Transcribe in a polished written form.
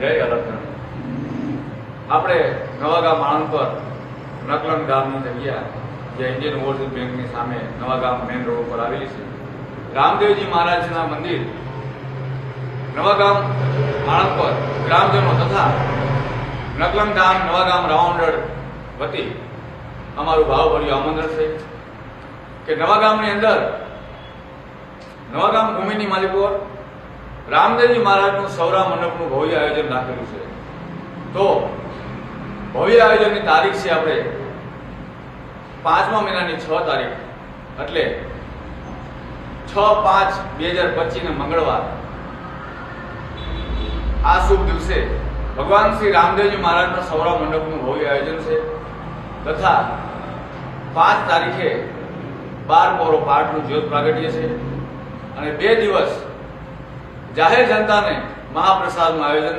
જય અલખન. આપણે નવાગામ આણંદ નકલન ગામની જગ્યા જે ઇન્ડિયન ઓવરસીઝ બેંકની સામે નવાગામ મેઇન રોડ ઉપર આવેલી છે. રામદેવજી મહારાજના મંદિર નવાગામ આણંદ ગ્રામજનો તથા નકલન ગામ નવાગામ રાઉન્ડર વતી અમારું ભાવભર્યું આમંત્રણ છે કે નવાગામની અંદર નવાગામ ભૂમિની માલિકો રામદેવજી મહારાજનું સૌરા મંડપનું ભવ્ય આયોજન રાખેલું છે. તો ભવ્ય આયોજનની તારીખ છે આપણે 5મા મહિનાની 6 તારીખ, એટલે 6/5/2025 ને મંગળવાર. આ શુભ દિવસે ભગવાન શ્રી રામદેવજી મહારાજના સૌરા મંડપનું ભવ્ય આયોજન છે તથા 5 તારીખે 12 પહોરો પાઠનું જ્યોત પ્રાગટ્ય છે અને 2 દિવસ જાહેર જનતાને મહાપ્રસાદનું આયોજન છે.